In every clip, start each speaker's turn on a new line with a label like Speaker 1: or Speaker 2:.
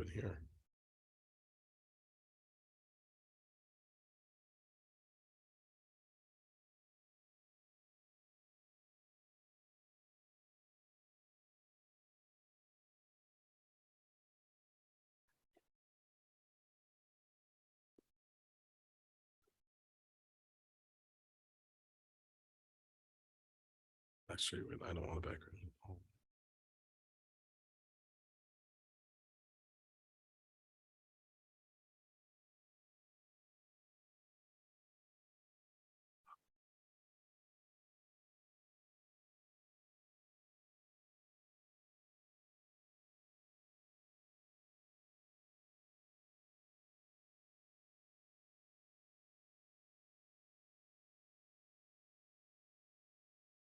Speaker 1: open here. Actually, I don't want the background.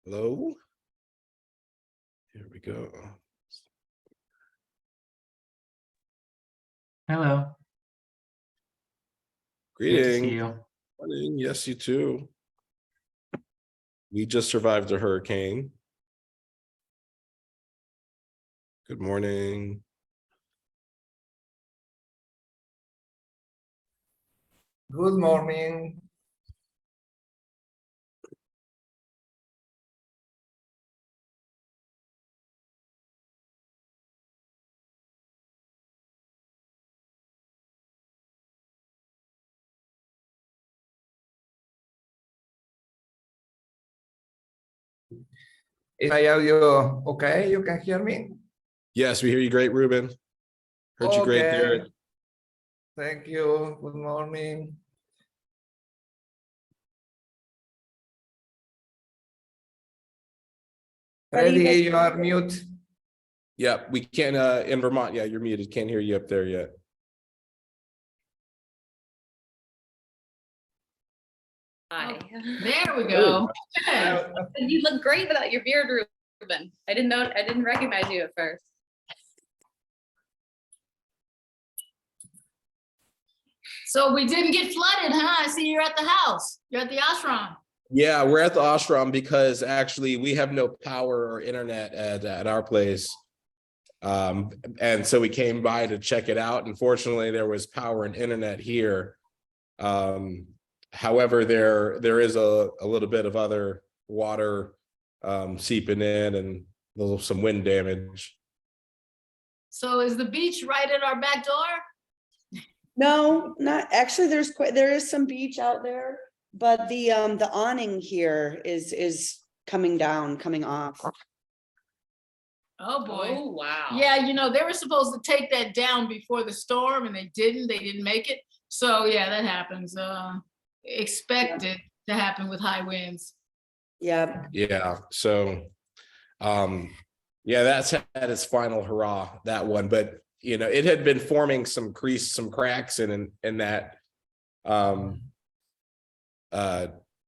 Speaker 1: Hello. Here we go.
Speaker 2: Hello.
Speaker 1: Greetings.
Speaker 2: Good to see you.
Speaker 1: Morning. Yes, you too. We just survived a hurricane. Good morning.
Speaker 3: Good morning. Is my audio okay? You can hear me?
Speaker 1: Yes, we hear you great, Ruben. Heard you great,
Speaker 3: Okay.
Speaker 1: Garrett.
Speaker 3: Thank you. Good morning. Freddy, you are mute.
Speaker 1: Yeah, we can't in Vermont. Yeah, you're muted. Can't hear you up there yet.
Speaker 4: Hi. There we go. Hey. You look great without your beard, Ruben. I didn't recognize you at first.
Speaker 5: So we didn't get flooded, huh? I see you're at the house. You're at the ashram.
Speaker 1: Yeah, we're at the ashram because actually we have no power or internet at our place. And so we came by to check it out. Unfortunately, there was power and internet here. However, there is a little bit of other water seeping in and some wind damage.
Speaker 5: So is the beach right at our back door?
Speaker 6: No, not actually. There is some beach out there, but the awning here is coming off.
Speaker 5: Oh boy.
Speaker 4: Oh, wow.
Speaker 5: Yeah, you know, they were supposed to take that down before the storm and they didn't make it. So yeah, that happens. Expected to happen with high winds.
Speaker 6: Yeah.
Speaker 1: Yeah. So, yeah, that's had its final hurrah, that one. But you know, it had been forming some cracks in that.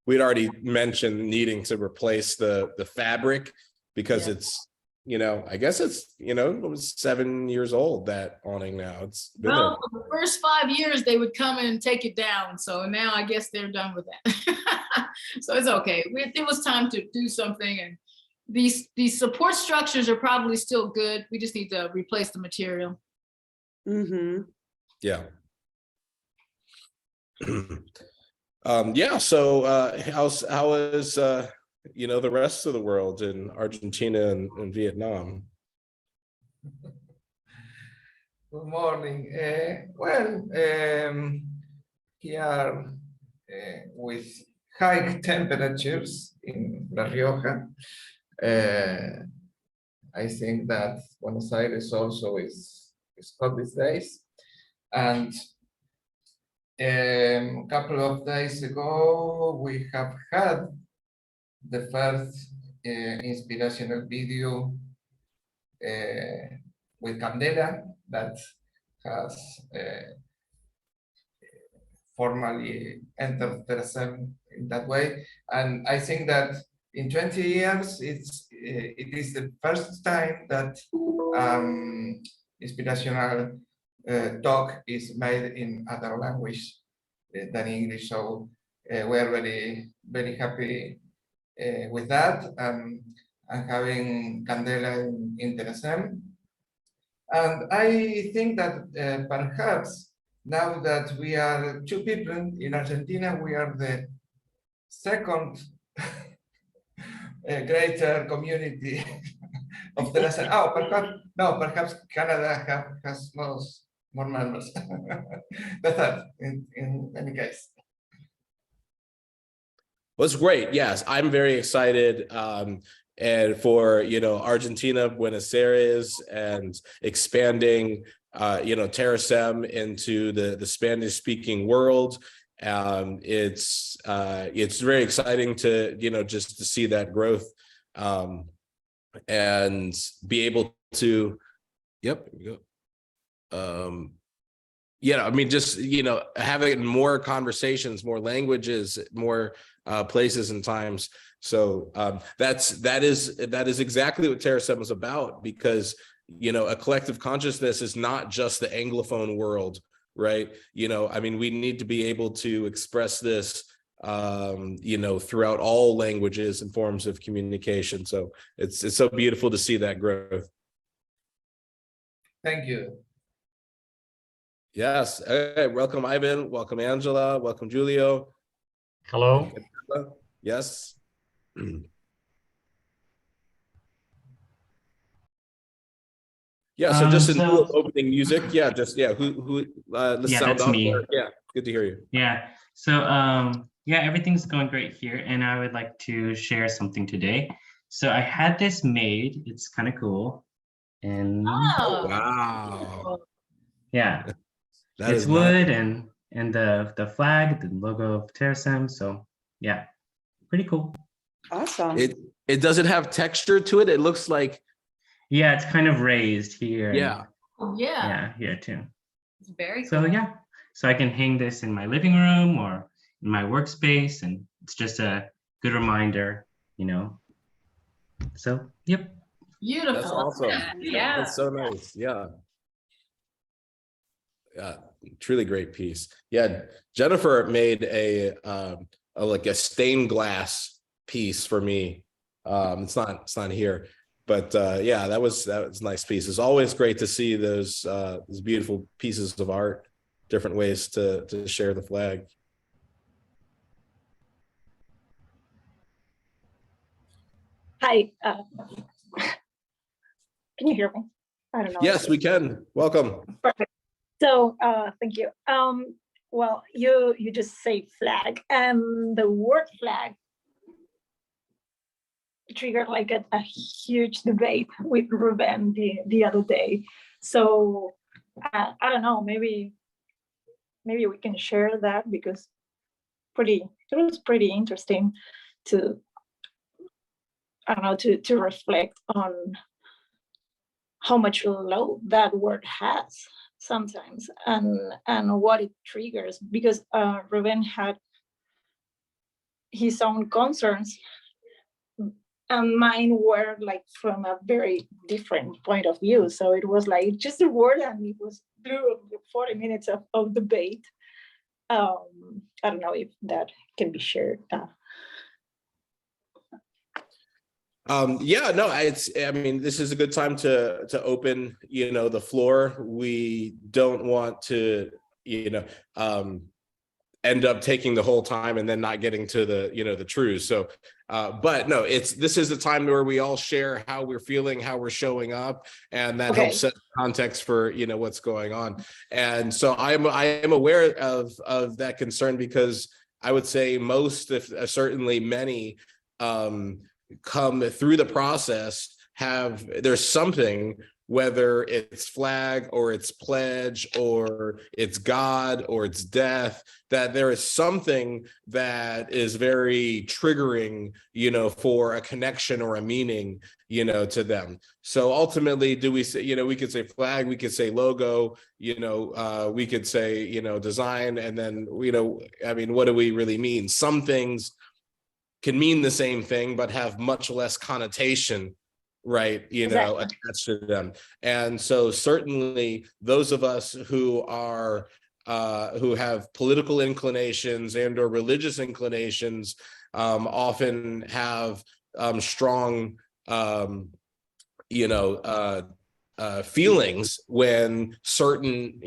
Speaker 1: We'd already mentioned needing to replace the fabric because it's, you know, I guess it's, you know, it was 7 years old, that awning now. It's been
Speaker 5: Well, for the first 5 years they would come in and take it down. So now I guess they're done with that. So it's okay. It was time to do something, and these support structures are probably still good. We just need to replace the material.
Speaker 6: Mm-hmm.
Speaker 1: Yeah. Yeah. So how is you know, the rest of the world in Argentina and Vietnam?
Speaker 3: Good morning. Here with high temperatures in La Rioja, I think that Buenos Aires also is hot these days. And a couple of days ago, we have had the first inspirational video with Candela that has formally entered Terasem in that way. And I think that in 20 years, it is the first time that inspirational talk is made in other language than English. So we're very, very happy with that, and having Candela in Terasem. And I think that perhaps now that we are two people in Argentina, we are the second greater community of Terasem. Oh, perhaps no, perhaps Canada has more members. But that in any case.
Speaker 1: Well, it's great. Yes, I'm very excited. And for, Argentina, Buenos Aires, and expanding, Terasem into the Spanish speaking world. It's very exciting to, just to see that growth, and be able to, yep, here we go. I mean, just, having more conversations, more languages, more places and times. So that is exactly what Terasem is about, because, a collective consciousness is not just the Anglophone world, right? I mean, we need to be able to express this, throughout all languages and forms of communication. So it's so beautiful to see that growth.
Speaker 3: Thank you.
Speaker 1: Yes. Okay. Welcome, Ivan. Welcome, Angela. Welcome, Julio.
Speaker 2: Hello.
Speaker 1: Yes. Yeah. So just in lieu of opening music. Yeah. Just let's sound
Speaker 2: that's
Speaker 1: off
Speaker 2: me.
Speaker 1: there. Yeah. Good to hear you.
Speaker 2: Yeah. So everything's going great here, and I would like to share something today. So I had this made. It's kind of cool, and
Speaker 1: Oh, wow.
Speaker 2: yeah,
Speaker 1: It's
Speaker 2: wood and the flag, the logo of Terasem. So yeah, pretty cool.
Speaker 6: Awesome.
Speaker 1: It doesn't have texture to it. It looks like,
Speaker 2: yeah, it's kind of raised here.
Speaker 1: Yeah.
Speaker 2: Yeah, here too.
Speaker 4: It's very cool.
Speaker 2: So yeah, so I can hang this in my living room or in my workspace, and it's just a good reminder, So yep.
Speaker 5: Beautiful.
Speaker 1: That's awesome.
Speaker 4: Yeah.
Speaker 1: That's so nice. Yeah. Yeah, truly great piece. Yeah, Jennifer made a like a stained glass piece for me. It's not here, but yeah, that was a nice piece. It's always great to see those beautiful pieces of art, different ways to share the flag.
Speaker 7: Hi, can you hear me? I don't know.
Speaker 1: Yes, we can. Welcome.
Speaker 7: Perfect. So, thank you. Well, you just say flag, and the word flag triggered like a huge debate with Ruben the other day. So, I don't know, maybe we can share that, because it was pretty interesting to, I don't know, to reflect on how much load that word has sometimes, and what it triggers, because Ruben had his own concerns, and mine were like from a very different point of view. So it was like just a word, and it was 40 minutes of debate. I don't know if that can be shared.
Speaker 1: Yeah, no, I mean, this is a good time to open, the floor. We don't want to, end up taking the whole time and then not getting to the truths. So, but no, this is the time where we all share how we're feeling, how we're showing up, and that helps set context for, what's going on. And so I am aware of that concern, because I would say most, if certainly many, come through the process, there's something, whether it's flag or it's pledge or it's God or it's death, that there is something that is very triggering, for a connection or a meaning, to them. So ultimately, do we say, we could say flag, we could say logo, we could say, design, and then, I mean, what do we really mean? Some things can mean the same thing, but have much less connotation, right?
Speaker 7: Exactly.
Speaker 1: Attached to them. And so certainly those of us who are, who have political inclinations and or religious inclinations, often have strong, feelings when certain,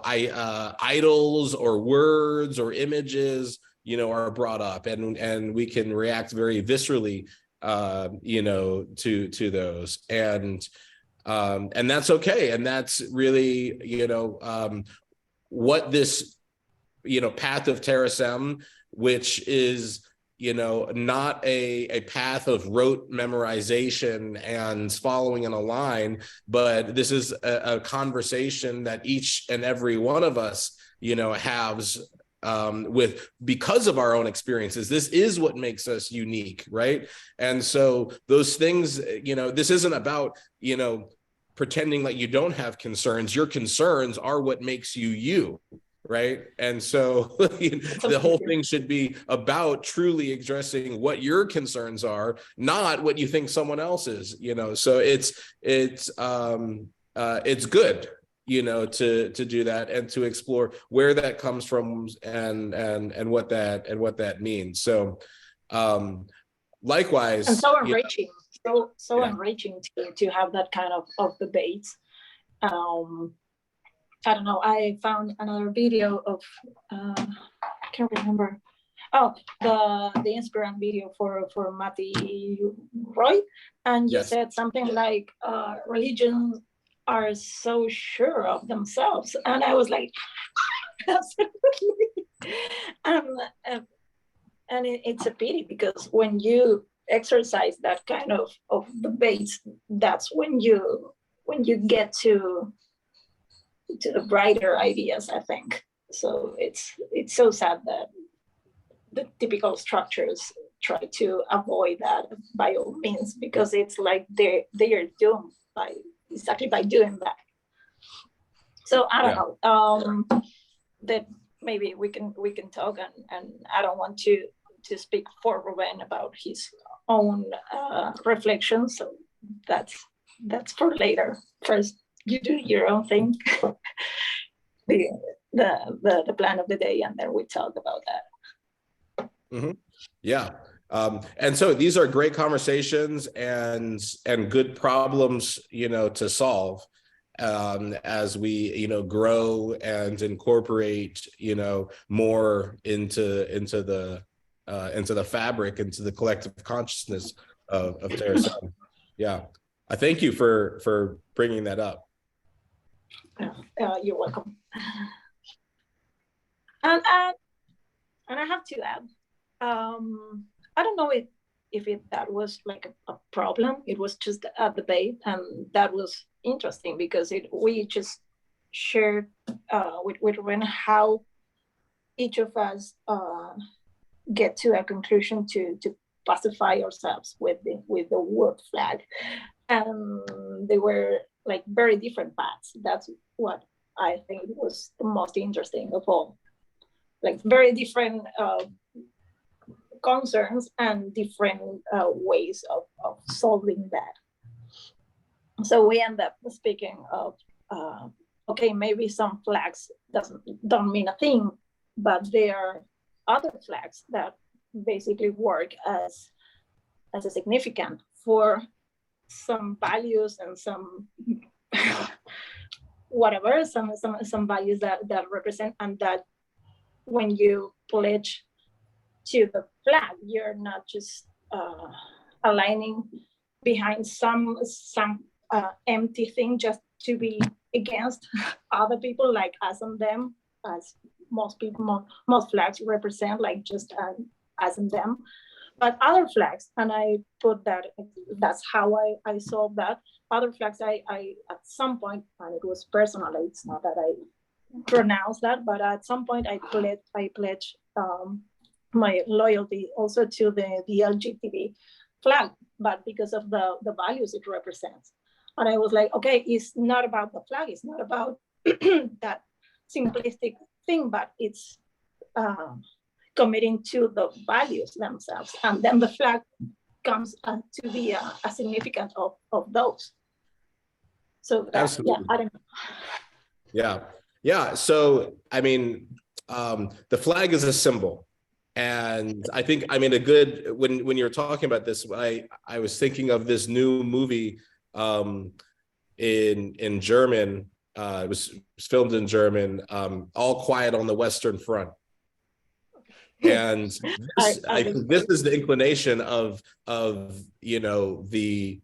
Speaker 1: idols or words or images, are brought up, and we can react very viscerally, to those, and that's okay, and that's really, what this, path of Terasem, which is, not a path of rote memorization and following in a line, but this is a conversation that each and every one of us, has because of our own experiences. This is what makes us unique, right? And so those things, this isn't about, pretending like you don't have concerns. Your concerns are what makes you you. Right. And so the whole thing should be about truly addressing what your concerns are, not what you think someone else is, so it's good, to do that and to explore where that comes from and what that means. So likewise.
Speaker 7: And so enriching, enriching to have that kind of debates. I don't know, I found another video of, I can't remember. Oh, the Instagram video for Matthew Roy. And you said something like, religions are so sure of themselves. And I was like, absolutely. And it's a pity, because when you exercise that kind of debates, that's when you get to the brighter ideas, I think. So it's so sad that the typical structures try to avoid that by all means, because it's like they are doomed exactly by doing that. So I don't know. That maybe we can talk, and I don't want to speak for Ruben about his own reflections. So that's for later. First, you do your own thing, the plan of the day, and then we talk about that.
Speaker 1: Mm-hmm. Yeah. And so these are great conversations and good problems, to solve, as we, grow and incorporate, more into the fabric, into the collective consciousness of Terasem. Yeah. I thank you for bringing that up.
Speaker 7: You're welcome. And I have to add, I don't know if that was like a problem. It was just a debate, and that was interesting because we just shared with Ruben how each of us get to a conclusion to pacify ourselves with the wood flag, and they were like very different paths. That's what I think was the most interesting of all. Like very different concerns and different ways of solving that. So we end up speaking of, okay, maybe some flags don't mean a thing, but there are other flags that basically work as a significant for some values and some whatever, some values that represent, and that when you pledge to the flag, you're not just aligning behind some empty thing just to be against other people, like us and them, as most flags represent, like just us and them. But other flags, and I put that's how I solved that. Other flags, I at some point, and it was personal, it's not that I pronounced that, but at some point I pledged my loyalty also to the LGBT flag, but because of the values it represents. And I was like, okay, it's not about the flag, it's not about that simplistic thing, but it's committing to the values themselves. And then the flag comes to be a significant of those. So
Speaker 1: absolutely.
Speaker 7: Yeah, I don't know.
Speaker 1: Yeah. So, I mean, the flag is a symbol. And I think, I mean, when you're talking about this, I was thinking of this new movie. in German. It was filmed in German. All Quiet on the Western Front. And this, I think this is the inclination of you know, the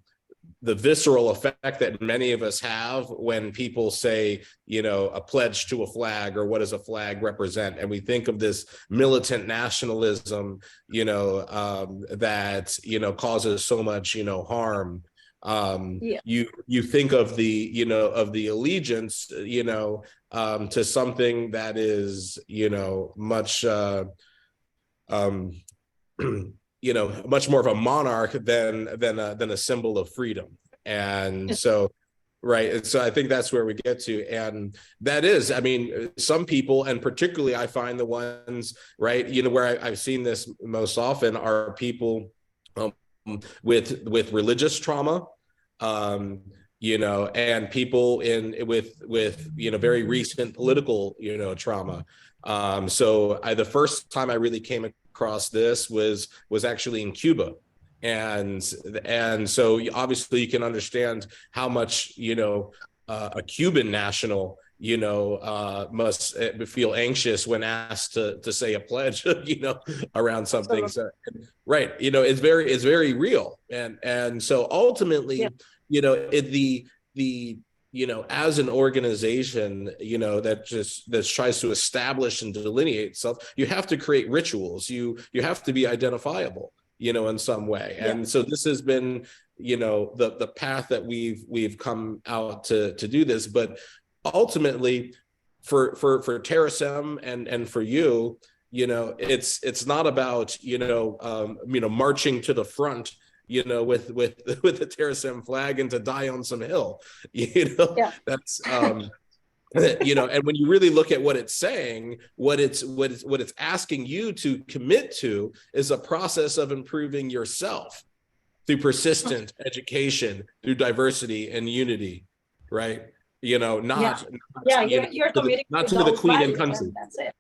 Speaker 1: visceral effect that many of us have when people say, you know, a pledge to a flag, or what does a flag represent? And we think of this militant nationalism, you know, that, you know, causes so much, you know, harm. You think of the, you know, of the allegiance, you know, to something that is, you know, much, you know, much more of a monarch than a symbol of freedom. And so, right. And so I think that's where we get to. And that is, I mean, some people, and particularly I find the ones, right, you know, where I've seen this most often are people with religious trauma, you know, and people with, you know, very recent political, you know, trauma. So the first time I really came across this was actually in Cuba. And so obviously you can understand how much, you know, a Cuban national, you know, must feel anxious when asked to say a pledge, you know, around something. So, right. You know, it's very real. And so ultimately, you know, you know, as an organization, you know, that tries to establish and delineate itself, you have to create rituals. You have to be identifiable, you know, in some way. And so this has been, you know, the path that we've come out to do this. But ultimately, for Terasem and for you, you know, it's not about, you know, marching to the front, you know, with the Terasem flag and to die on some hill, you know. That's you know, and when you really look at what it's saying, what it's asking you to commit to is a process of improving yourself through persistent education, through diversity and unity, right? You know,
Speaker 7: you're committing
Speaker 1: not to the queen and country.
Speaker 7: That's it.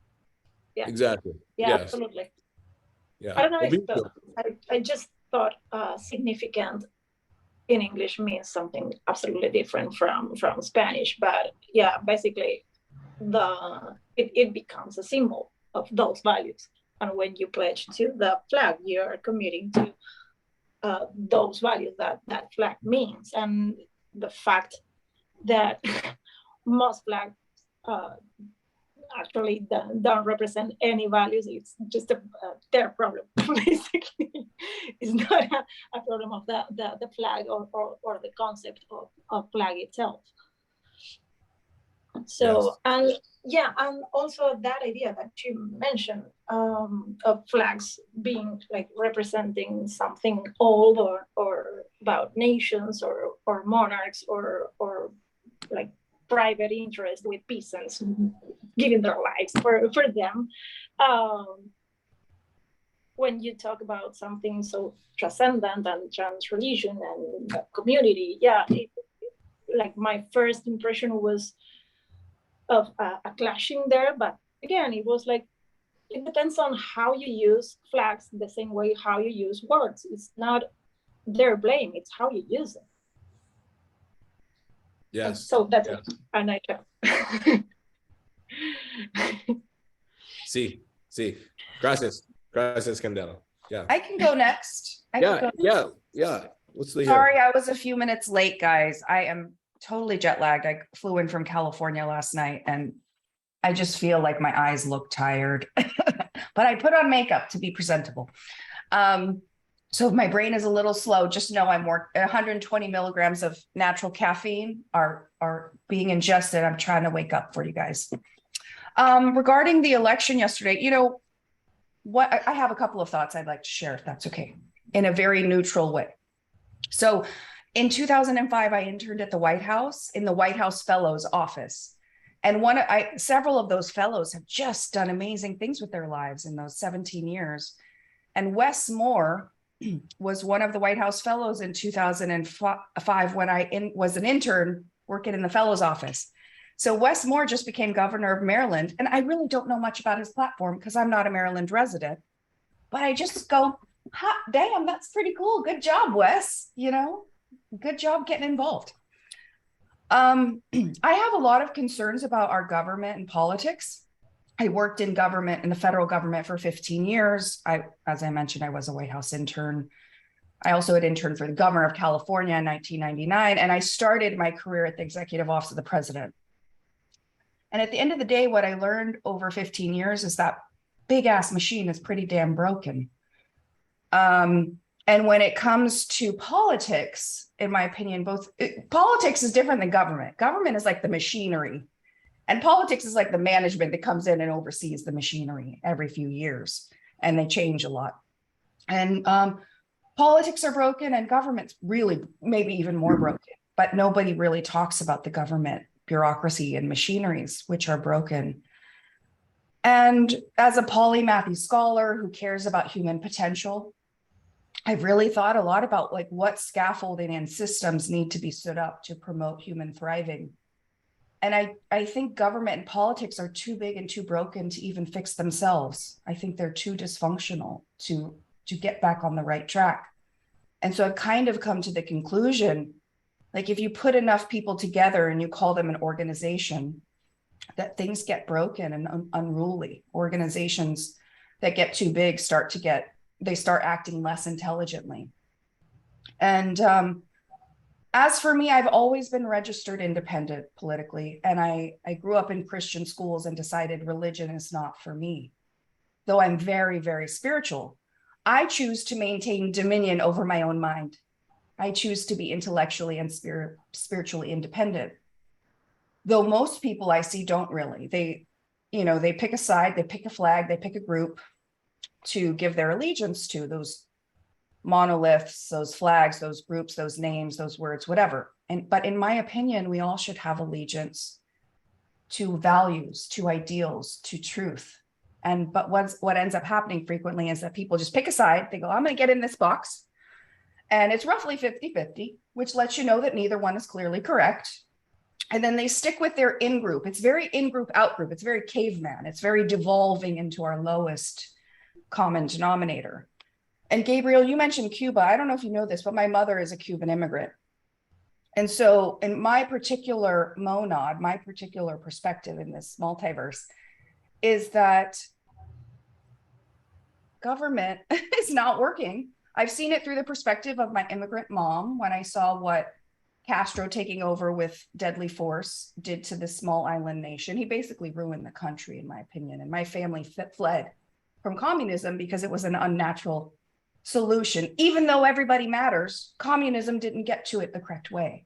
Speaker 7: Yeah,
Speaker 1: exactly.
Speaker 7: Yeah,
Speaker 1: yes.
Speaker 7: Absolutely.
Speaker 1: Yeah,
Speaker 7: I don't know I just thought significant in English means something absolutely different from Spanish, but yeah, basically it becomes a symbol of those values. And when you pledge to the flag, you're committing to those values that flag means. And the fact that most flags actually don't represent any values, it's just their problem, basically. It's not a problem of the flag or the concept of flag itself. So, and also that idea that you mentioned of flags being like representing something old or about nations or monarchs or like private interest with peasants giving their lives for them. When you talk about something so transcendent and trans religion and community, like my first impression was of a clashing there, but again, it was like, it depends on how you use flags the same way how you use words. It's not their blame, it's how you use them.
Speaker 1: Yes.
Speaker 7: And so that's it. And I
Speaker 1: See. Gracias, Candela. Yeah.
Speaker 8: I can go next.
Speaker 1: Yeah. Let's see.
Speaker 8: Sorry, I was a few minutes late, guys. I am totally jet lagged. I flew in from California last night and I just feel like my eyes look tired, but I put on makeup to be presentable. So if my brain is a little slow, just know I'm 120 milligrams of natural caffeine are being ingested. I'm trying to wake up for you guys. Regarding the election yesterday, you know, what I have a couple of thoughts I'd like to share, if that's okay, in a very neutral way. So in 2005, I interned at the White House in the White House Fellows Office. And several of those fellows have just done amazing things with their lives in those 17 years. And Wes Moore was one of the White House Fellows in 2005 when I was an intern working in the Fellows Office. So Wes Moore just became governor of Maryland. And I really don't know much about his platform because I'm not a Maryland resident. But I just go, hot damn, that's pretty cool. Good job, Wes. You know, good job getting involved. I have a lot of concerns about our government and politics. I worked in government, in the federal government for 15 years. As I mentioned, I was a White House intern. I also had interned for the governor of California in 1999, and I started my career at the executive office of the president. And at the end of the day, what I learned over 15 years is that big ass machine is pretty damn broken. And when it comes to politics, in my opinion, politics is different than government. Government is like the machinery, and politics is like the management that comes in and oversees the machinery every few years, and they change a lot. And politics are broken, and government's really maybe even more broken, but nobody really talks about the government bureaucracy and machineries, which are broken. And as a polymathy scholar who cares about human potential, I've really thought a lot about like what scaffolding and systems need to be stood up to promote human thriving. And I think government and politics are too big and too broken to even fix themselves. I think they're too dysfunctional to get back on the right track. And so I've kind of come to the conclusion, like if you put enough people together and you call them an organization, that things get broken and unruly. Organizations that get too big start acting less intelligently. And as for me, I've always been registered independent politically, and I grew up in Christian schools and decided religion is not for me. Though I'm very, very spiritual, I choose to maintain dominion over my own mind. I choose to be intellectually and spiritually independent. Though most people I see don't really. They pick a side, they pick a flag, they pick a group to give their allegiance to, those monoliths, those flags, those groups, those names, those words, whatever. But in my opinion, we all should have allegiance to values, to ideals, to truth. But what ends up happening frequently is that people just pick a side. They go, I'm going to get in this box. And it's roughly 50-50, which lets you know that neither one is clearly correct. And then they stick with their in-group. It's very in-group, out-group. It's very caveman. It's very devolving into our lowest common denominator. And Gabriel, you mentioned Cuba. I don't know if you know this, but my mother is a Cuban immigrant. And so in my particular monad, my particular perspective in this multiverse is that government is not working. I've seen it through the perspective of my immigrant mom when I saw what Castro taking over with deadly force did to this small island nation. He basically ruined the country, in my opinion. And my family fled from communism because it was an unnatural solution. Even though everybody matters, communism didn't get to it the correct way.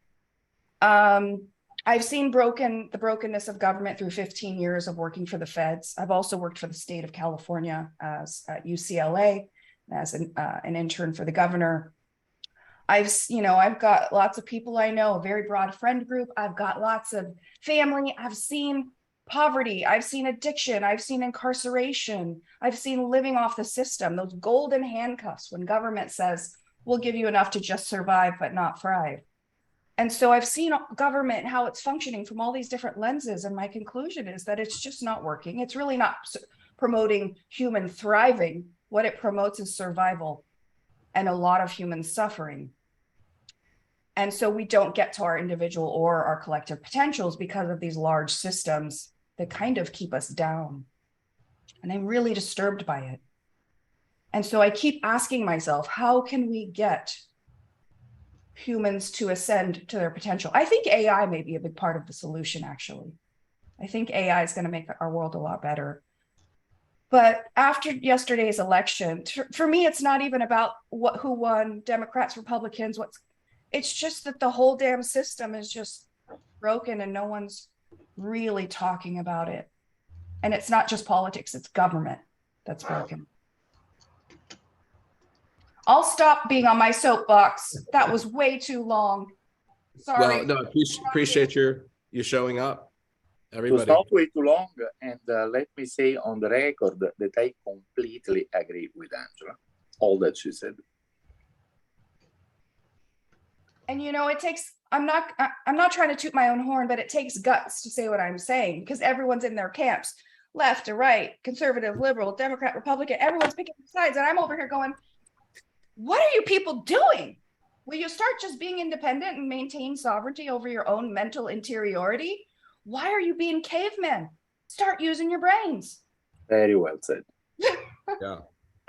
Speaker 8: I've seen the brokenness of government through 15 years of working for the feds. I've also worked for the state of California at UCLA as an intern for the governor. I've got lots of people I know, a very broad friend group. I've got lots of family. I've seen poverty. I've seen addiction. I've seen incarceration. I've seen living off the system, those golden handcuffs when government says, we'll give you enough to just survive, but not thrive. And so I've seen government, how it's functioning from all these different lenses. And my conclusion is that it's just not working. It's really not promoting human thriving. What it promotes is survival and a lot of human suffering. And so we don't get to our individual or our collective potentials because of these large systems that kind of keep us down. And I'm really disturbed by it. And so I keep asking myself, how can we get humans to ascend to their potential? I think AI may be a big part of the solution, actually. I think AI is going to make our world a lot better. But after yesterday's election, for me, it's not even about who won, Democrats, Republicans, it's just that the whole damn system is just broken and no one's really talking about it. And it's not just politics, it's government that's broken. I'll stop being on my soapbox. That was way too long. Sorry.
Speaker 1: Well, no, I appreciate you showing up,
Speaker 9: It was
Speaker 1: everybody.
Speaker 9: not way too long. And let me say on the record that I completely agree with Angela, all that she said.
Speaker 8: And it takes, I'm not trying to toot my own horn, but it takes guts to say what I'm saying because everyone's in their camps, left to right, conservative, liberal, Democrat, Republican, everyone's picking sides. And I'm over here going, what are you people doing? Will you start just being independent and maintain sovereignty over your own mental interiority? Why are you being cavemen? Start using your brains.
Speaker 9: Very well said.
Speaker 1: Yeah.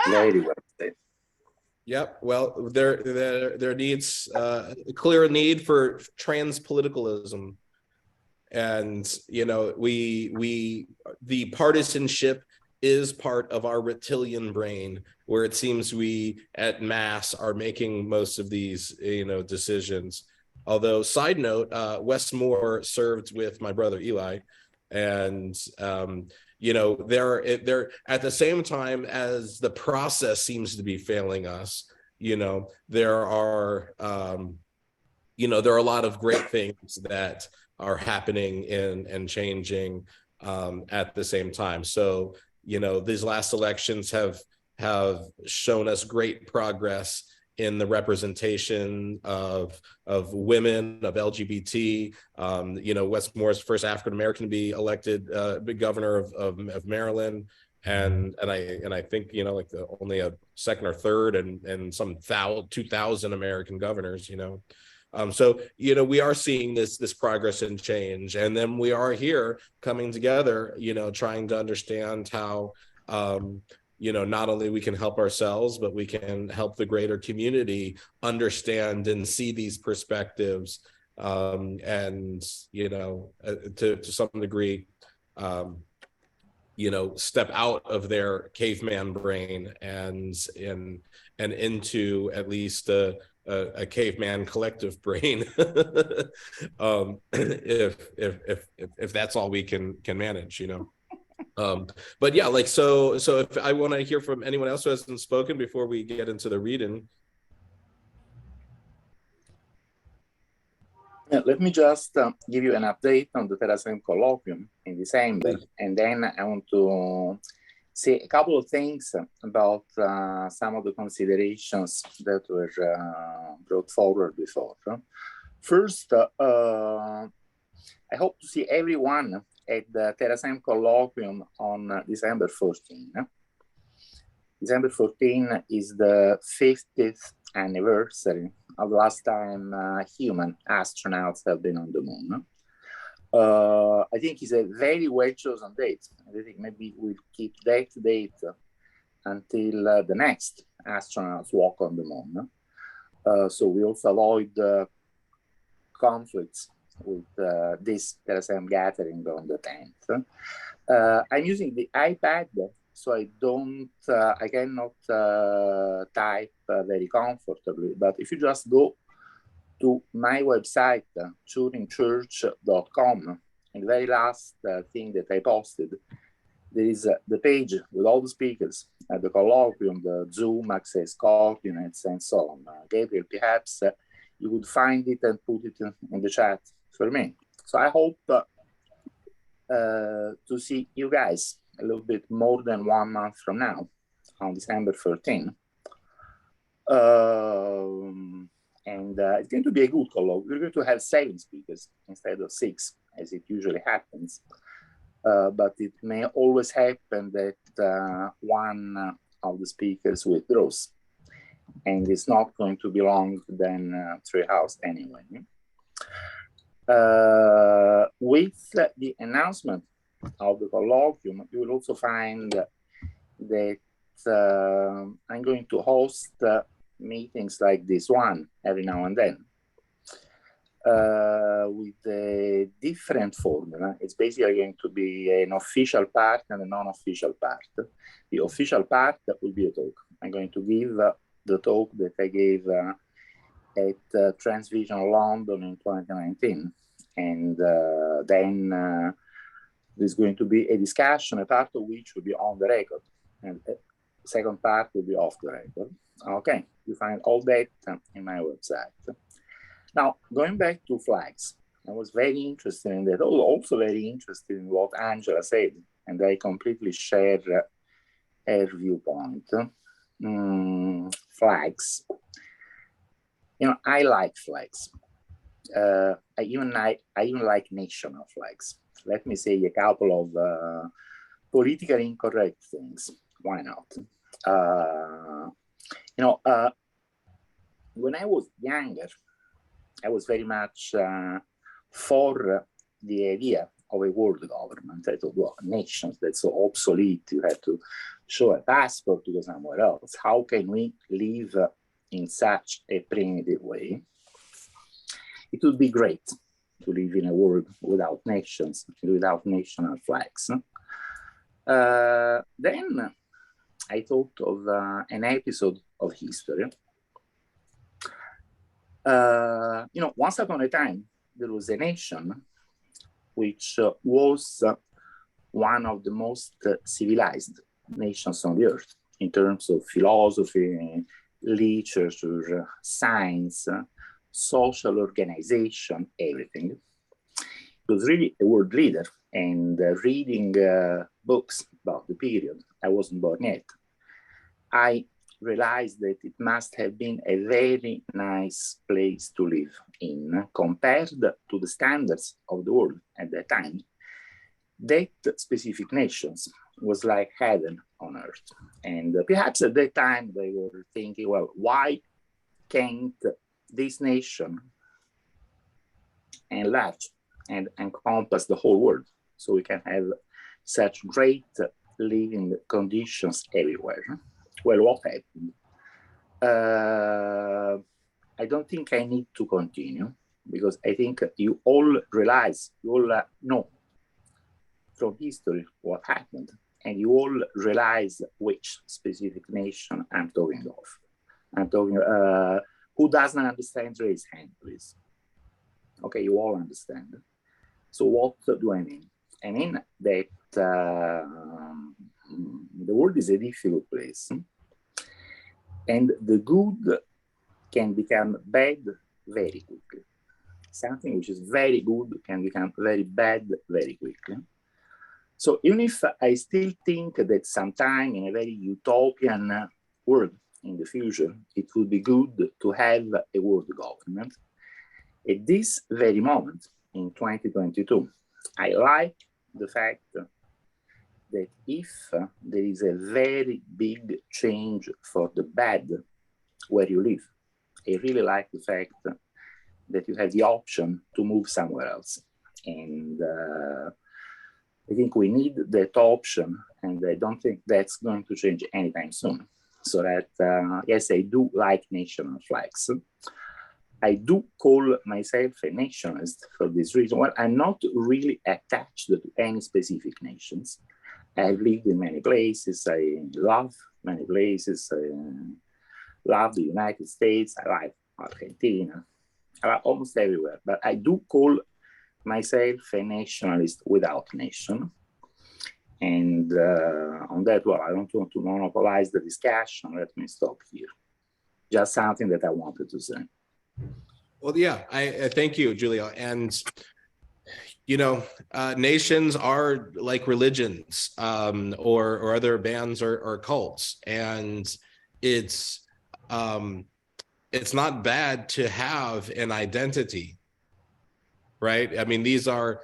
Speaker 9: Very well said.
Speaker 1: Yep. Well, there needs a clear need for trans-politicalism. And, you know, the partisanship is part of our reptilian brain, where it seems we at mass are making most of these, you know, decisions. Although, side note, Wes Moore served with my brother Eli, and you know, they're at the same time as the process seems to be failing us. You know, there are you know, there are a lot of great things that are happening and changing at the same time. So, you know, these last elections have shown us great progress in the representation of women, of LGBT. You know, Wes Moore's first African American to be elected governor of Maryland, and I think, you know, like only a second or third, and some 2,000 American governors. You know. So, you know, we are seeing this progress and change, and then we are here coming together, you know, trying to understand how, you know, not only we can help ourselves, but we can help the greater community understand and see these perspectives, and, you know, to some degree, you know, step out of their caveman brain and into at least a caveman collective brain, if that's all we can manage, you know. But yeah, like so if I want to hear from anyone else who hasn't spoken before we get into the reading.
Speaker 9: Let me just give you an update on the Terasem colloquium in December, and then I want to say a couple of things about some of the considerations that were brought forward before. First, I hope to see everyone at the Terasem colloquium on December 14. December 14 is the 50th anniversary of the last time human astronauts have been on the moon. I think it's a very well chosen date. I think maybe we'll keep that date until the next astronauts walk on the moon. So we also avoid conflicts with this Terasem gathering on the 10th. I'm using the iPad, so I cannot type very comfortably, but if you just go to my website, turingchurch.com, and the very last thing that I posted, there is the page with all the speakers at the colloquium, the Zoom access coordinates, and so on. Gabriel, perhaps you would find it and put it in the chat for me. So I hope to see you guys a little bit more than 1 month from now, on December 13. And it's going to be a good colloquium. We're going to have 7 speakers instead of 6, as it usually happens. But it may always happen that one of the speakers withdraws. And it's not going to be longer than 3 hours anyway. With the announcement of the colloquium, you will also find that I'm going to host meetings like this one every now and then with a different formula. It's basically going to be an official part and a non-official part. The official part will be a talk. I'm going to give the talk that I gave at Transvision London in 2019, and then there's going to be a discussion, a part of which will be on the record, and the second part will be off the record. Okay, you find all that in my website. Now, going back to flags, I was very interested in that, also very interested in what Angela said, and I completely share her viewpoint. Flags. You know, I like flags. I even like national flags. Let me say a couple of politically incorrect things. Why not? You know, when I was younger, I was very much for the idea of a world government. I thought, well, nations, that's so obsolete. You have to show a passport to go somewhere else. How can we live in such a primitive way? It would be great to live in a world without nations, without national flags. Then I thought of an episode of history. Once upon a time, there was a nation which was one of the most civilized nations on the earth in terms of philosophy, literature, science, social organization, everything. It was really a world leader, and reading books about the period, I wasn't born yet, I realized that it must have been a very nice place to live in compared to the standards of the world at that time. That specific nations was like heaven on earth. And perhaps at that time they were thinking, well, why can't this nation enlarge and encompass the whole world so we can have such great living conditions everywhere? Well, what happened? I don't think I need to continue, because I think you all realize, you all know from history what happened, and you all realize which specific nation I'm talking of. I'm talking, who doesn't understand, raise hand, please. Okay, you all understand. So what do I mean? I mean that the world is a difficult place, and the good can become bad very quickly. Something which is very good can become very bad very quickly. So even if I still think that sometime in a very utopian world in the future, it would be good to have a world government, at this very moment in 2022, I like the fact that if there is a very big change for the bad where you live, I really like the fact that you have the option to move somewhere else. And I think we need that option, and I don't think that's going to change anytime soon. So that, yes, I do like national flags. I do call myself a nationalist for this reason. Well, I'm not really attached to any specific nations. I've lived in many places. I love many places. I love the United States. I like Argentina. I like almost everywhere. But I do call myself a nationalist without nation. And on that, well, I don't want to monopolize the discussion. Let me stop here. Just something that I wanted to say.
Speaker 1: Well, yeah, I thank you, Giulio. And, you know, nations are like religions or other bands or cults. And it's not bad to have an identity, right? I mean, these are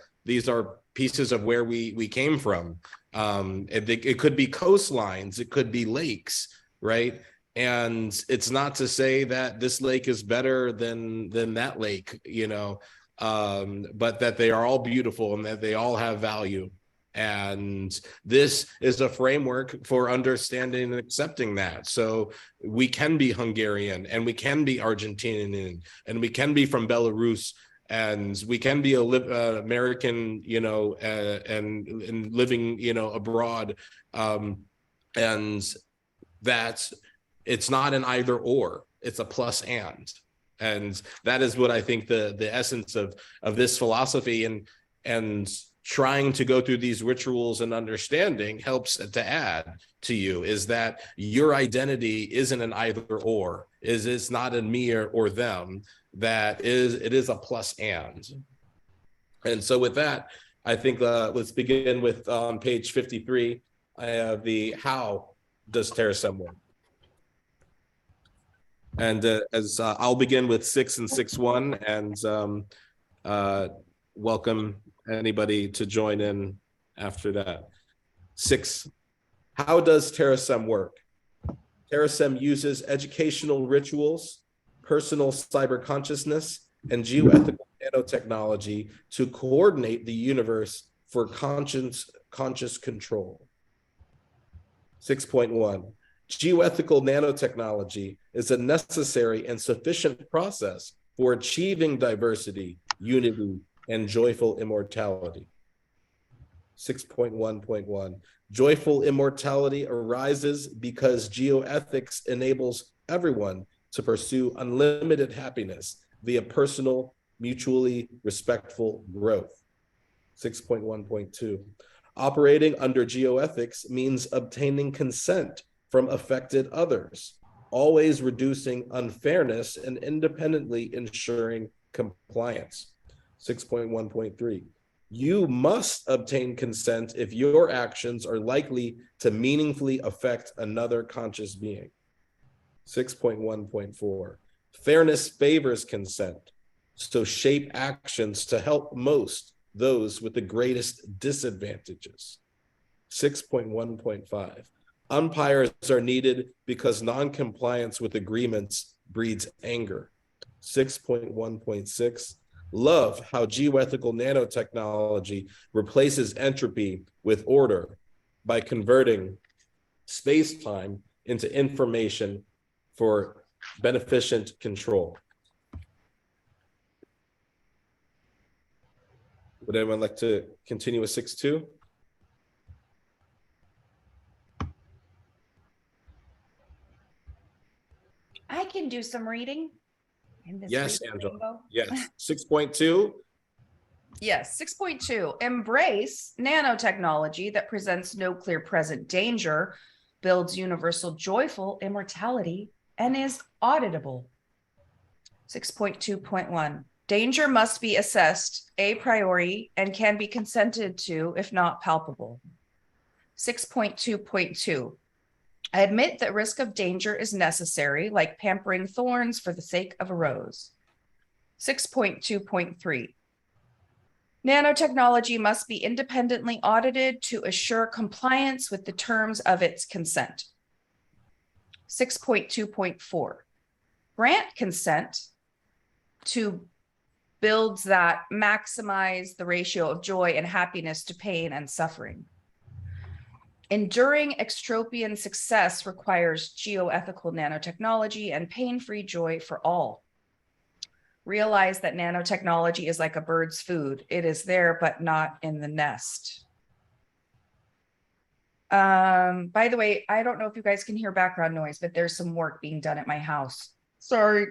Speaker 1: pieces of where we came from. It could be coastlines, it could be lakes, right? And it's not to say that this lake is better than that lake, you know, but that they are all beautiful and that they all have value. And this is a framework for understanding and accepting that. So we can be Hungarian, and we can be Argentinian, and we can be from Belarus, and we can be American, you know, and living, you know, abroad. And that's, it's not an either or, it's a plus and that is what I think the essence of this philosophy and trying to go through these rituals and understanding helps to add to you, is that your identity isn't an either or, it's not a me or them, it is a plus and so with that, I think let's begin with page 53. I have the how does Terasem work? And as I'll begin with 6 and 6.1 and welcome anybody to join in after that. 6, how does Terasem work? Terasem uses educational rituals, personal cyber consciousness, and geoethical nanotechnology to coordinate the universe for conscious control. 6.1. Geoethical nanotechnology is a necessary and sufficient process for achieving diversity, unity, and joyful immortality. 6.1.1. Joyful immortality arises because geoethics enables everyone to pursue unlimited happiness via personal, mutually respectful growth. 6.1.2. Operating under geoethics means obtaining consent from affected others, always reducing unfairness and independently ensuring compliance. 6.1.3. You must obtain consent if your actions are likely to meaningfully affect another conscious being. 6.1.4. Fairness favors consent, so shape actions to help most those with the greatest disadvantages. 6.1.5. Umpires are needed because non-compliance with agreements breeds anger. 6.1.6. Love how geoethical nanotechnology replaces entropy with order by converting space-time into information for beneficent control. Would anyone like to continue with 6.2?
Speaker 8: I can do some reading. In this
Speaker 1: Yes,
Speaker 8: reading
Speaker 1: Angela.
Speaker 8: rainbow.
Speaker 1: Yes. 6.2.
Speaker 8: Yes, 6.2. Embrace nanotechnology that presents no clear present danger, builds universal joyful immortality, and is auditable. 6.2.1. Danger must be assessed a priori and can be consented to if not palpable. 6.2.2. I admit that risk of danger is necessary, like pampering thorns for the sake of a rose. 6.2.3. Nanotechnology must be independently audited to assure compliance with the terms of its consent. 6.2.4. Grant consent to builds that maximize the ratio of joy and happiness to pain and suffering. Enduring extropian success requires geoethical nanotechnology and pain-free joy for all. Realize that nanotechnology is like a bird's food. It is there, but not in the nest. By the way, I don't know if you guys can hear background noise, but there's some work being done at my house. Sorry.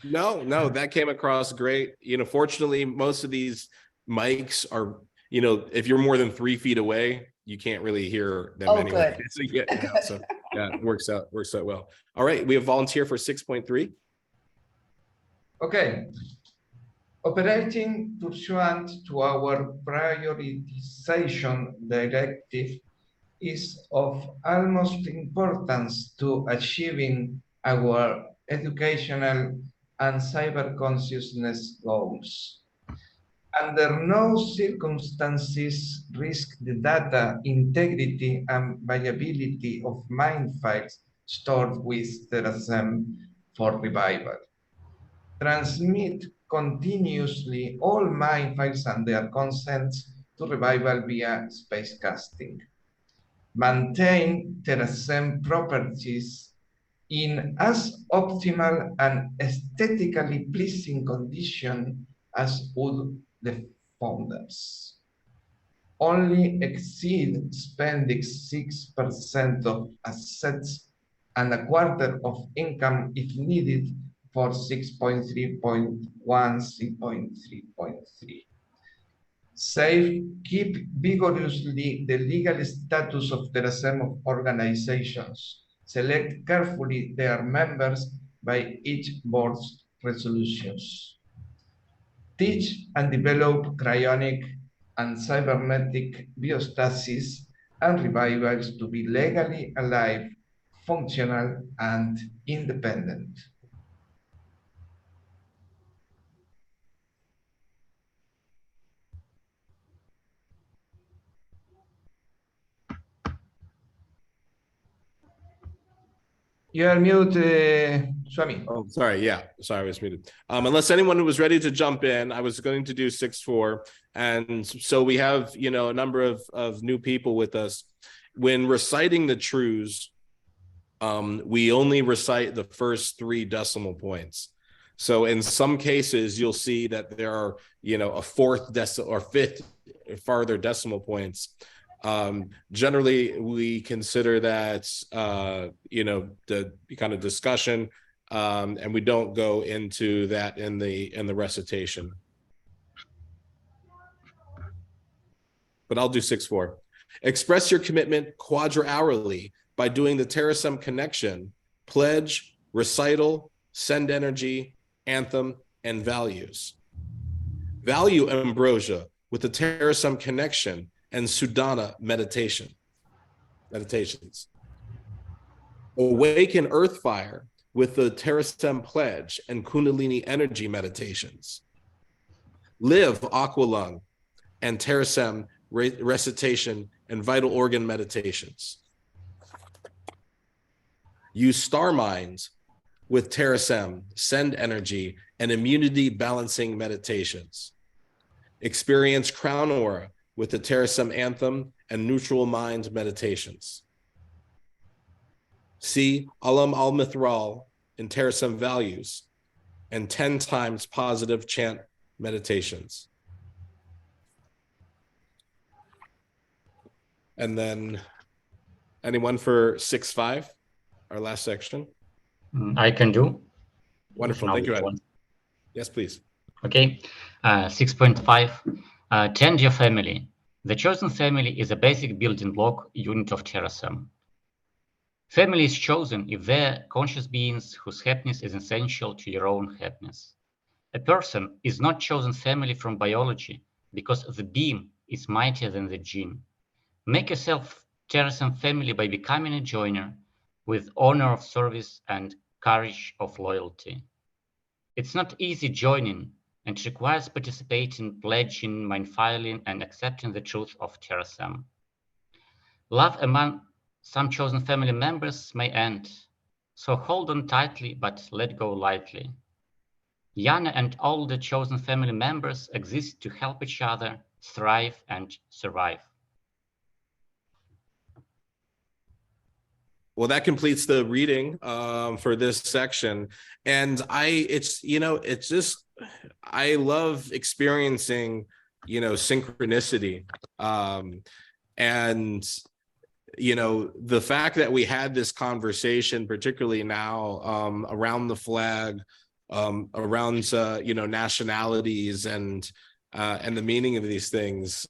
Speaker 1: No, that came across great. Fortunately, most of these mics are, if you're more than 3 feet away, you can't really hear them anyway.
Speaker 8: Good.
Speaker 1: So it works out well. All right, we have volunteer for 6.3.
Speaker 3: Okay. Operating pursuant to our prioritization directive is of utmost importance to achieving our educational and cyber consciousness goals. Under no circumstances risk the data integrity and viability of mind files stored with Terasem for revival. Transmit continuously all mind files and their consents to revival via spacecasting. Maintain Terasem properties in as optimal and aesthetically pleasing condition as would the founders. Only exceed spending 6% of assets and a quarter of income if needed for 6.3.1, 6.3.3. Keep vigorously the legal status of Terasem organizations. Select carefully their members by each board's resolutions. Teach and develop cryonic and cybernetic biostasis and revivals to be legally alive, functional, and independent. You are mute, Swami.
Speaker 1: Oh, sorry. Yeah. Sorry, I was muted. Unless anyone was ready to jump in, I was going to do 6-4. And so we have, you know, a number of new people with us. When reciting the truths, we only recite the first 3 decimal points. So in some cases, you'll see that there are, you know, a 4th decimal or 5th farther decimal points. Generally, we consider that, you know, the kind of discussion, and we don't go into that in the recitation. But I'll do 6-4. Express your commitment quadra-hourly by doing the Terasem connection, pledge, recital, send energy, anthem, and values. Value ambrosia with the Terasem connection and Sudana meditations. Awaken earth fire with the Terasem pledge and Kundalini energy meditations. Live Aqualung and Terasem recitation and vital organ meditations. Use star minds with Terasem, send energy, and immunity balancing meditations. Experience crown aura with the Terasem anthem and neutral mind meditations. See Alam al-Mithral in Terasem values and 10 times positive chant meditations. And then anyone for 6-5, our last section?
Speaker 10: I can do.
Speaker 1: Wonderful, thank you, Adam. Yes, please.
Speaker 10: Okay, 6.5, tend your family. The chosen family is a basic building block unit of Terasem. Family is chosen if they're conscious beings whose happiness is essential to your own happiness. A person is not chosen family from biology because the beam is mightier than the gene. Make yourself Terasem family by becoming a joiner with honor of service and courage of loyalty. It's not easy joining, and it requires participating, pledging, mind-filing, and accepting the truth of Terasem. Love among some chosen family members may end, so hold on tightly but let go lightly. Younger and older chosen family members exist to help each other thrive and survive.
Speaker 1: Well, that completes the reading for this section. And I love experiencing, you know, synchronicity. And, you know, the fact that we had this conversation, particularly now around the flag, around, you know, nationalities and the meaning of these things,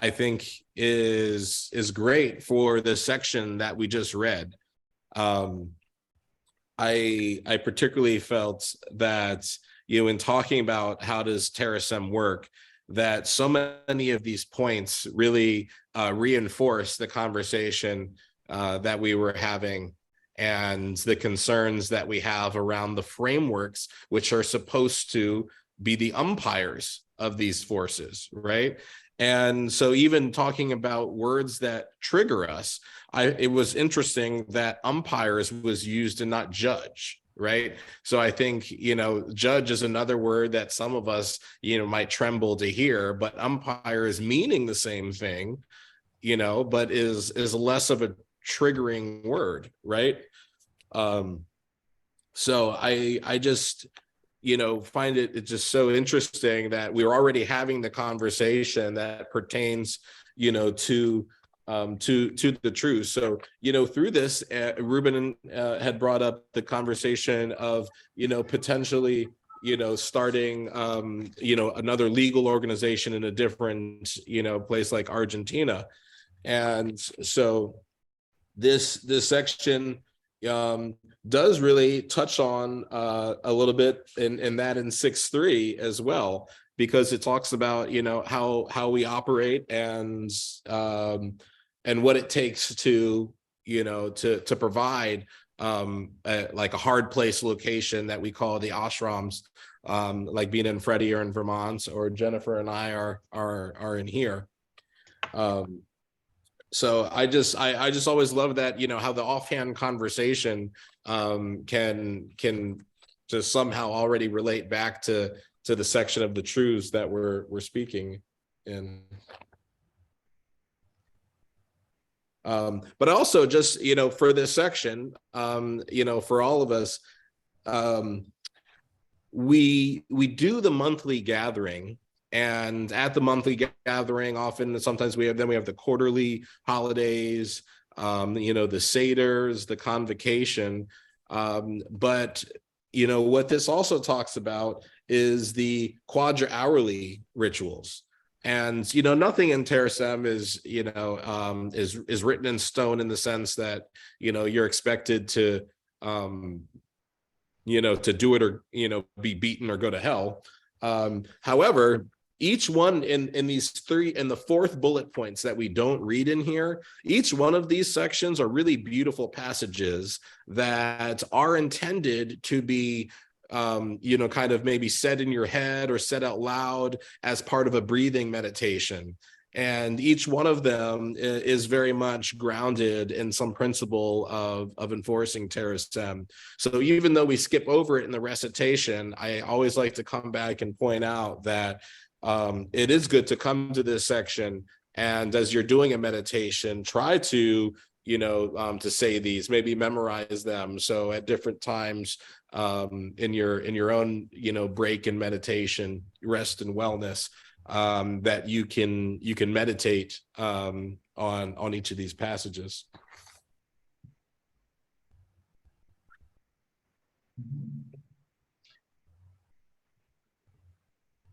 Speaker 1: I think is great for the section that we just read. I particularly felt that, you know, in talking about how does Terasem work, that so many of these points really reinforce the conversation that we were having and the concerns that we have around the frameworks, which are supposed to be the umpires of these forces, right? And so even talking about words that trigger us, it was interesting that umpires was used and not judge, right? So I think, you know, judge is another word that some of us, you know, might tremble to hear, but umpire is meaning the same thing, you know, but is less of a triggering word, right? So I just, you know, find it's just so interesting that we're already having the conversation that pertains, you know, to the truth. So, you know, through this, Ruben had brought up the conversation of, you know, potentially, you know, starting, you know, another legal organization in a different, you know, place like Argentina. And so this section does really touch on a little bit in that in 6.3 as well, because it talks about, you know, how we operate and what it takes to, you know, to provide like a hard place location that we call the Ashrams, like Bina and Freddie are in Vermont, or Jennifer and I are in here. So I just always love that, you know, how the offhand conversation can just somehow already relate back to the section of the truths that we're speaking in. But also just, you know, for this section, you know, for all of us, we do the monthly gathering, and at the monthly gathering, often sometimes we have the quarterly holidays, you know, the seders, the convocation, but you know what this also talks about is the quadra-hourly rituals. And you know, nothing in Terasem is, you know, is written in stone in the sense that, you know, you're expected to you know, to do it or, you know, be beaten or go to hell. However, each one in these three, in the fourth bullet points that we don't read in here, each one of these sections are really beautiful passages that are intended to be, you know, kind of maybe said in your head or said out loud as part of a breathing meditation. And each one of them is very much grounded in some principle of enforcing Terasem. So even though we skip over it in the recitation, I always like to come back and point out that it is good to come to this section, and as you're doing a meditation, try to, you know, to say these, maybe memorize them. So at different times in your own, you know, break in meditation, rest and wellness, that you can meditate on each of these passages.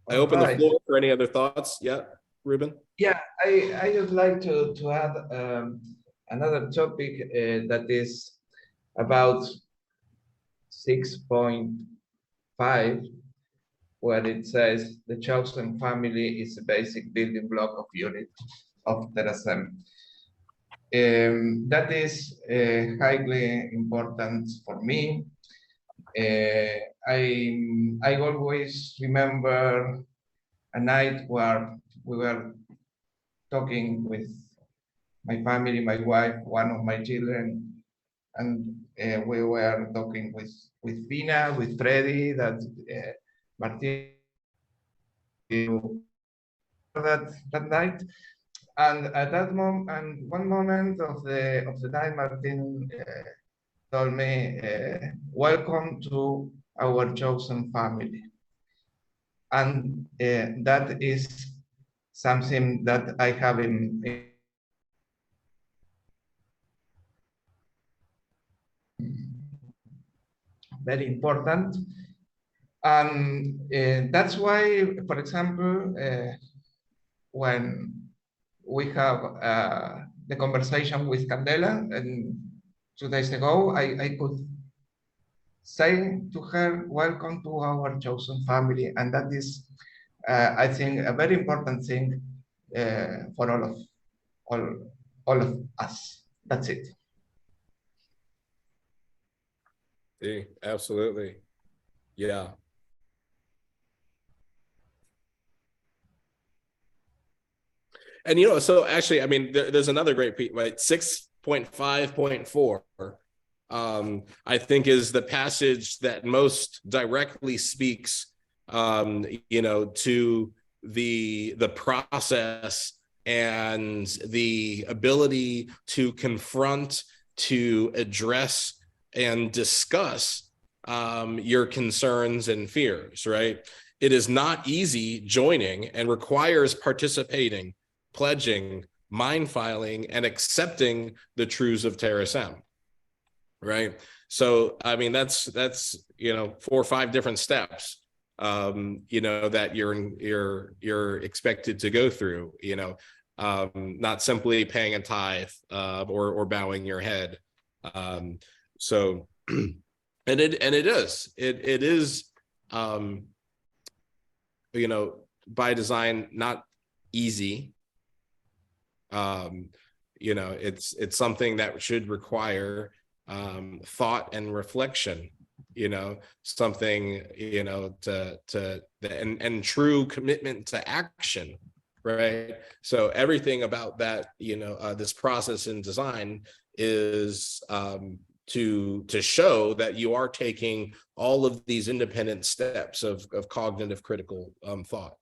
Speaker 1: I open the floor for any other thoughts. Yeah, Ruben?
Speaker 3: Yeah, I would like to add another topic that is about 6.5, where it says the chosen family is a basic building block of unit of Terasem. That is highly important for me. I always remember a night where we were talking with my family, my wife, one of my children, and we were talking with Vina, with Freddy, that Martin that night. And at that moment, and one moment of the night, Martin told me, "Welcome to our chosen family." And that is something that I have in very important. And that's why, for example, when we have the conversation with Candela, and 2 days ago, I could say to her, "Welcome to our chosen family." And that is, I think, a very important thing for all of us. That's it.
Speaker 1: Yeah, absolutely. Yeah. And, you know, so actually, I mean, there's another great piece, right? 6.5.4, I think is the passage that most directly speaks, you know, to the process and the ability to confront, to address, and discuss your concerns and fears, right? It is not easy joining and requires participating, pledging, mind filing, and accepting the truths of Terasem, right? So, I mean, that's, you know, 4 or 5 different steps, you know, that you're expected to go through, you know, not simply paying a tithe or bowing your head. So, and it is, you know, by design, not easy. You know, it's something that should require thought and reflection, you know, something, you know, and true commitment to action, right? So everything about that, this process in design is to show that you are taking all of these independent steps of cognitive critical thought.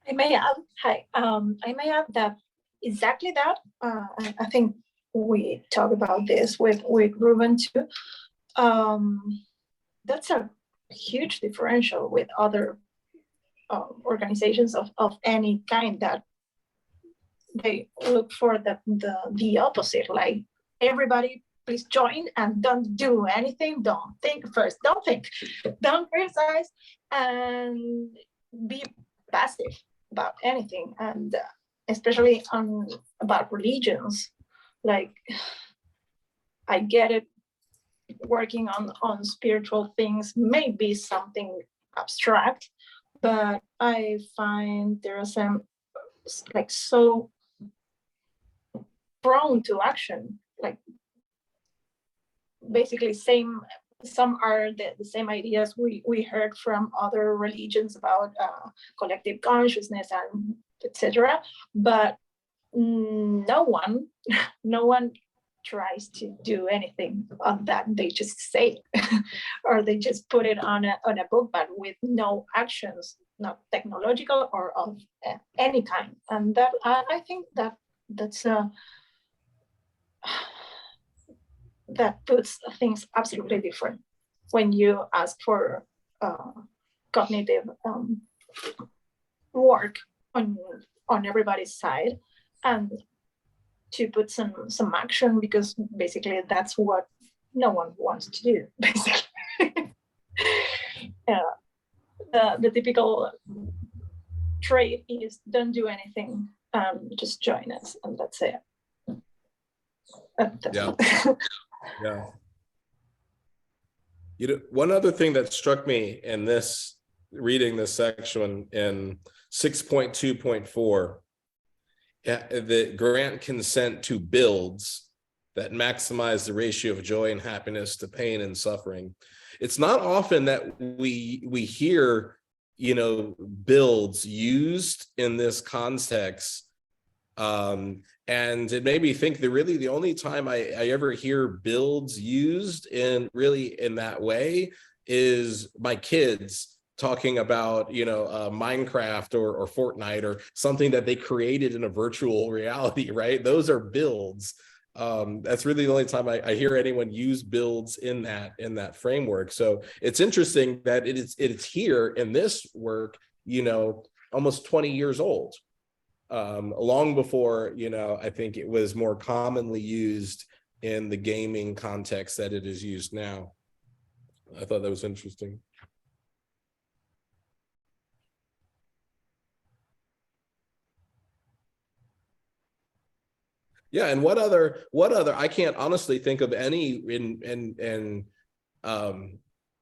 Speaker 7: I may add, hi, I may add that exactly that. I think we talk about this with Ruben too. That's a huge differential with other organizations of any kind, that they look for the opposite, like everybody please join and don't do anything, don't think first, don't think, don't criticize, and be passive about anything. And especially about religions, like I get it, working on spiritual things may be something abstract, but I find Terasem like so prone to action, like basically some are the same ideas we heard from other religions about collective consciousness and etc. But no one tries to do anything on that. They just say it, or they just put it on a book, but with no actions, not technological or of any kind. And that I think that's that puts things absolutely different when you ask for cognitive work on everybody's side, and to put some action, because basically that's what no one wants to do, basically. The typical trait is don't do anything, just join us, and that's it.
Speaker 1: Yeah. One other thing that struck me in this, reading this section in 6.2.4, the grant consent to builds that maximize the ratio of joy and happiness to pain and suffering. It's not often that we hear, builds used in this context. And it made me think that really the only time I ever hear builds used in that way is my kids talking about, Minecraft or Fortnite or something that they created in a virtual reality, right? Those are builds. That's really the only time I hear anyone use builds in that framework. So it's interesting that it's here in this work, almost 20 years old. Long before, I think it was more commonly used in the gaming context that it is used now. I thought that was interesting. Yeah, and what other I can't honestly think of any in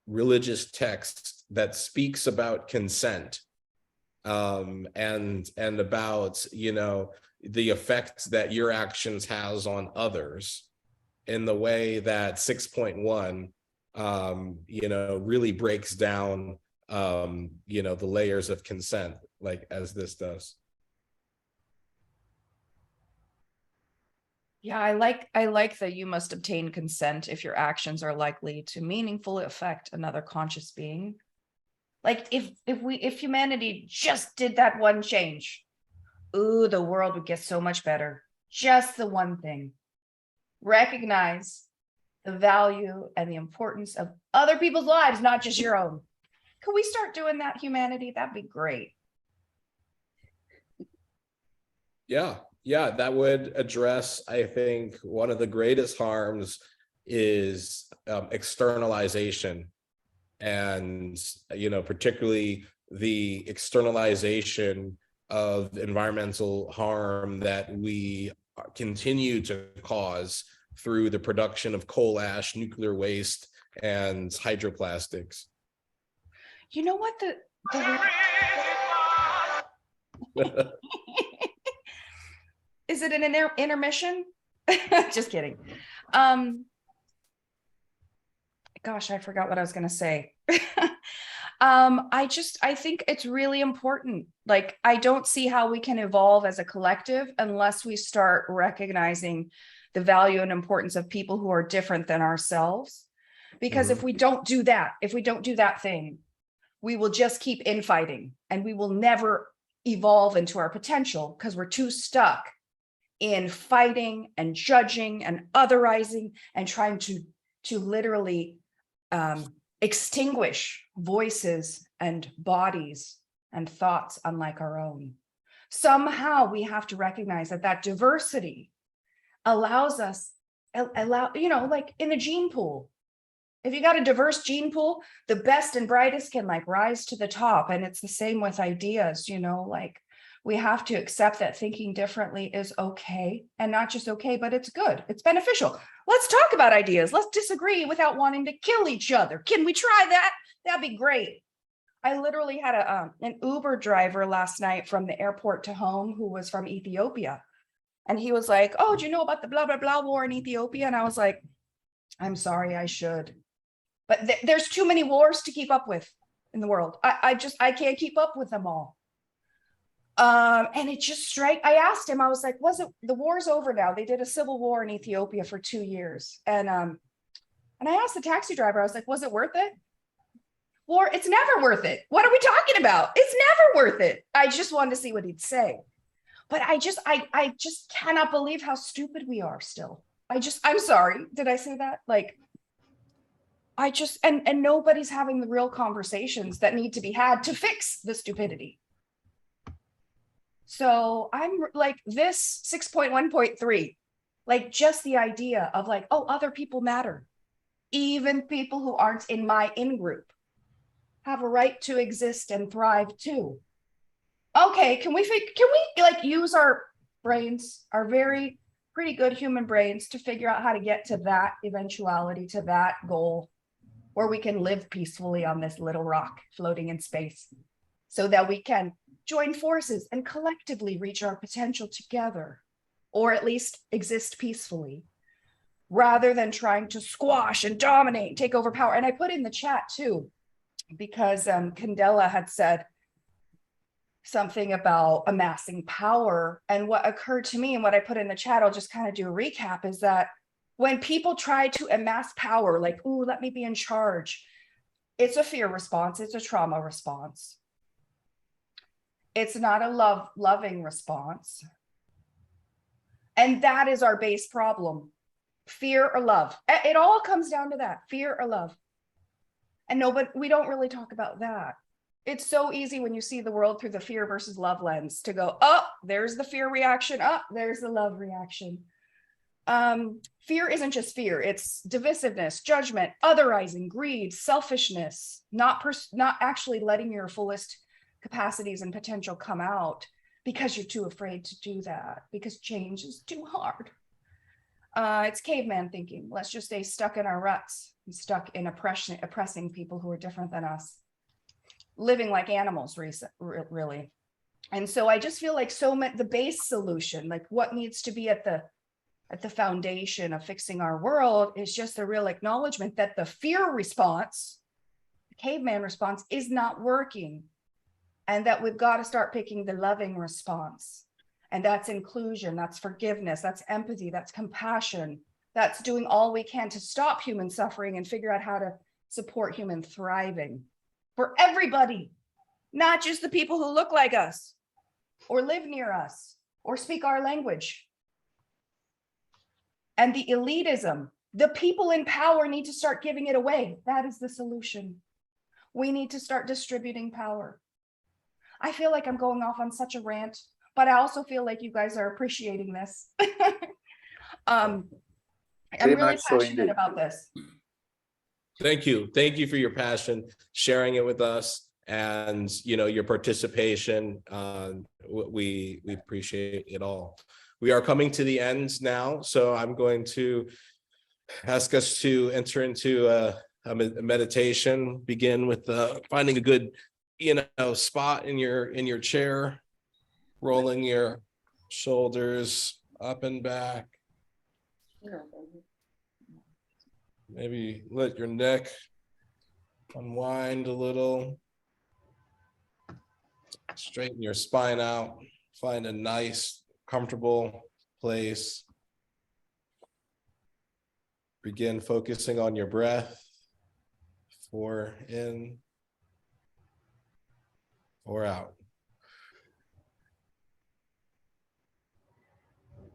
Speaker 1: religious text that speaks about consent. And about, the effects that your actions has on others in the way that 6.1, really breaks down, the layers of consent, like as this does.
Speaker 8: Yeah, I like that you must obtain consent if your actions are likely to meaningfully affect another conscious being. Like if humanity just did that one change, ooh, the world would get so much better. Just the one thing. Recognize the value and the importance of other people's lives, not just your own. Can we start doing that, humanity? That'd be great.
Speaker 1: Yeah, that would address, I think, one of the greatest harms is externalization. And, particularly the externalization of environmental harm that we continue to cause through the production of coal ash, nuclear waste, and hydroplastics.
Speaker 8: You know what is it an intermission? Just kidding. gosh, I forgot what I was going to say. I think it's really important. Like, I don't see how we can evolve as a collective unless we start recognizing the value and importance of people who are different than ourselves. Because if we don't do that thing, we will just keep infighting and we will never evolve into our potential because we're too stuck in fighting and judging and otherizing and trying to literally extinguish voices and bodies and thoughts unlike our own. Somehow we have to recognize that diversity allows us, like in the gene pool. If you got a diverse gene pool, the best and brightest can like rise to the top. And it's the same with ideas, like we have to accept that thinking differently is okay, and not just okay, but it's good. It's beneficial. Let's talk about ideas. Let's disagree without wanting to kill each other. Can we try that? That'd be great. I literally had an Uber driver last night from the airport to home who was from Ethiopia. And he was like, oh, do you know about the blah, blah, blah war in Ethiopia? And I was like, I'm sorry, I should. But there's too many wars to keep up with in the world. I can't keep up with them all. And it just I asked him, I was like, the war's over now? They did a civil war in Ethiopia for 2 years. And I asked the taxi driver, I was like, was it worth it? War, it's never worth it. What are we talking about? It's never worth it. I just wanted to see what he'd say. But I just cannot believe how stupid we are still. I'm sorry. Did I say that? Like, and nobody's having the real conversations that need to be had to fix the stupidity. So I'm like this 6.1.3, like just the idea of like, oh, other people matter. Even people who aren't in my in-group have a right to exist and thrive too. Okay, can we like use our brains, our very pretty good human brains, to figure out how to get to that eventuality, to that goal, where we can live peacefully on this little rock floating in space, so that we can join forces and collectively reach our potential together, or at least exist peacefully, rather than trying to squash and dominate, take over power. And I put in the chat too, because Candela had said something about amassing power. And what occurred to me and what I put in the chat, I'll just kind of do a recap, is that when people try to amass power, like, ooh, let me be in charge, it's a fear response, it's a trauma response. It's not a loving response. And that is our base problem. Fear or love. It all comes down to that, fear or love. And we don't really talk about that. It's so easy when you see the world through the fear versus love lens to go, oh, there's the fear reaction, oh, there's the love reaction. Fear isn't just fear, it's divisiveness, judgment, otherizing, greed, selfishness, not actually letting your fullest capacities and potential come out because you're too afraid to do that, because change is too hard. It's caveman thinking. Let's just stay stuck in our ruts and stuck in oppressing people who are different than us, living like animals, really. And so I just feel like the base solution, like what needs to be at the foundation of fixing our world, is just a real acknowledgement that the fear response, the caveman response, is not working. And that we've got to start picking the loving response. And that's inclusion, that's forgiveness, that's empathy, that's compassion. That's doing all we can to stop human suffering and figure out how to support human thriving for everybody, not just the people who look like us or live near us or speak our language. And the elitism, the people in power need to start giving it away. That is the solution. We need to start distributing power. I feel like I'm going off on such a rant, but I also feel like you guys are appreciating this. I'm really passionate about this.
Speaker 1: Thank you. Thank you for your passion, sharing it with us, and your participation. We appreciate it all. We are coming to the end now, so I'm going to ask us to enter into a meditation. Begin with finding a good spot in your chair, rolling your shoulders up and back. Maybe let your neck unwind a little. Straighten your spine out. Find a nice, comfortable place. Begin focusing on your breath. 4 in, 4 out.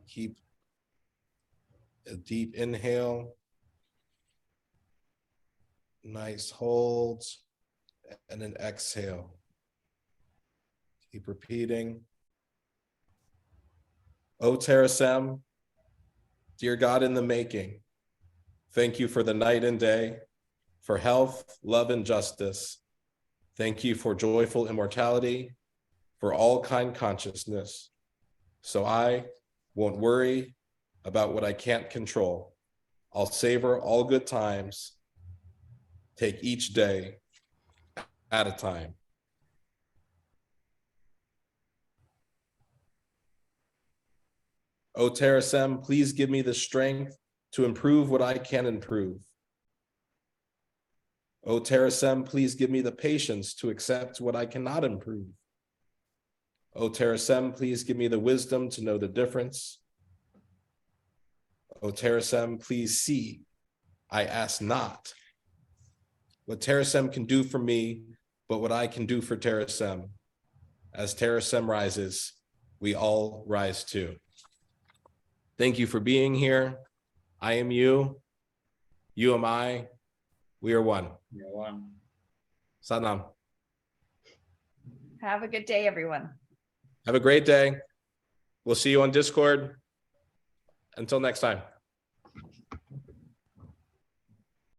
Speaker 1: Keep a deep inhale. Nice holds, and an exhale. Keep repeating. O Terasem, dear God in the making, thank you for the night and day, for health, love, and justice. Thank you for joyful immortality, for all kind consciousness. So I won't worry about what I can't control. I'll savor all good times. Take each day at a time. O Terasem, please give me the strength to improve what I can improve. O Terasem, please give me the patience to accept what I cannot improve. O Terasem, please give me the wisdom to know the difference. O Terasem, please see, I ask not what Terasem can do for me, but what I can do for Terasem. As Terasem rises, we all rise too. Thank you for being here. I am you. You am I. We are one.
Speaker 2: We are one.
Speaker 1: Satnam.
Speaker 8: Have a good day, everyone.
Speaker 1: Have a great day. We'll see you on Discord. Until next time.